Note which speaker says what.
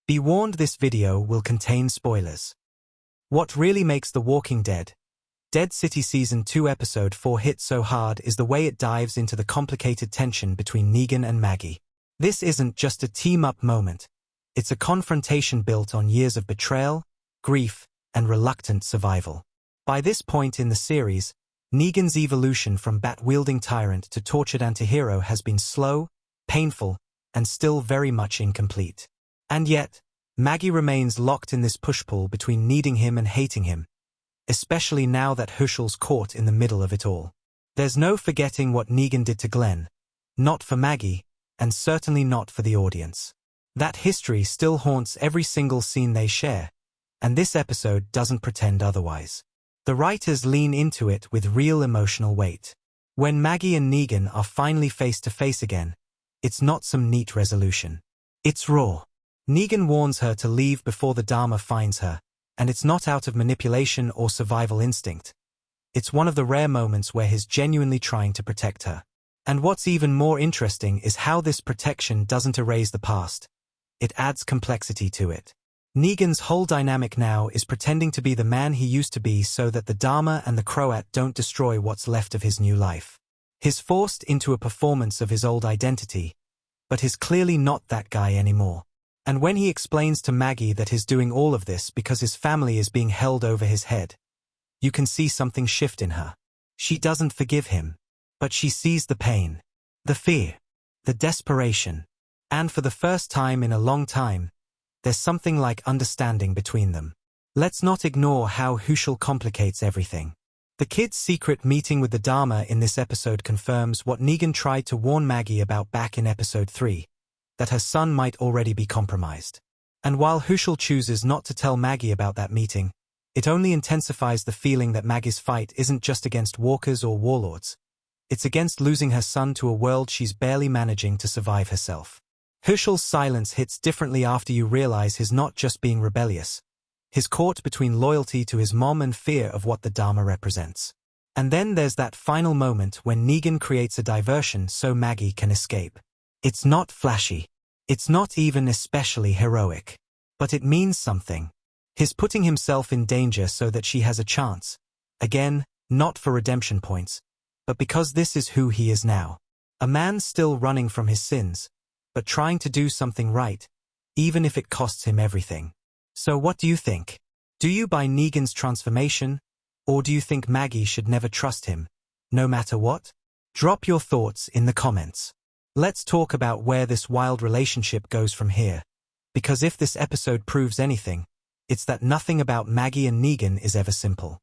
Speaker 1: Be warned, this video will contain spoilers. What really makes The Walking Dead City Season 2 Episode 4 hit so hard is the way it dives into the complicated tension between Negan and Maggie. This isn't just a team-up moment. It's a confrontation built on years of betrayal, grief, and reluctant survival. By this point in the series, Negan's evolution from bat-wielding tyrant to tortured antihero has been slow, painful, and still very much incomplete. And yet, Maggie remains locked in this push-pull between needing him and hating him, especially now that Hershel's caught in the middle of it all. There's no forgetting what Negan did to Glenn, not for Maggie, and certainly not for the audience. That history still haunts every single scene they share, and this episode doesn't pretend otherwise. The writers lean into it with real emotional weight. When Maggie and Negan are finally face to face again, it's not some neat resolution. It's raw. Negan warns her to leave before the Dharma finds her, and it's not out of manipulation or survival instinct. It's one of the rare moments where he's genuinely trying to protect her. And what's even more interesting is how this protection doesn't erase the past. It adds complexity to it. Negan's whole dynamic now is pretending to be the man he used to be so that the Dharma and the Croat don't destroy what's left of his new life. He's forced into a performance of his old identity, but he's clearly not that guy anymore. And when he explains to Maggie that he's doing all of this because his family is being held over his head, you can see something shift in her. She doesn't forgive him, but she sees the pain, the fear, the desperation, and for the first time in a long time, there's something like understanding between them. Let's not ignore how Hershel complicates everything. The kid's secret meeting with the Dharma in this episode confirms what Negan tried to warn Maggie about back in episode 3. That her son might already be compromised. And while Hershel chooses not to tell Maggie about that meeting, it only intensifies the feeling that Maggie's fight isn't just against walkers or warlords. It's against losing her son to a world she's barely managing to survive herself. Hershel's silence hits differently after you realize he's not just being rebellious. He's caught between loyalty to his mom and fear of what the Dharma represents. And then there's that final moment when Negan creates a diversion so Maggie can escape. It's not flashy. It's not even especially heroic. But it means something. He's putting himself in danger so that she has a chance. Again, not for redemption points, but because this is who he is now. A man still running from his sins, but trying to do something right, even if it costs him everything. So what do you think? Do you buy Negan's transformation, or do you think Maggie should never trust him, no matter what? Drop your thoughts in the comments. Let's talk about where this wild relationship goes from here, because if this episode proves anything, it's that nothing about Maggie and Negan is ever simple.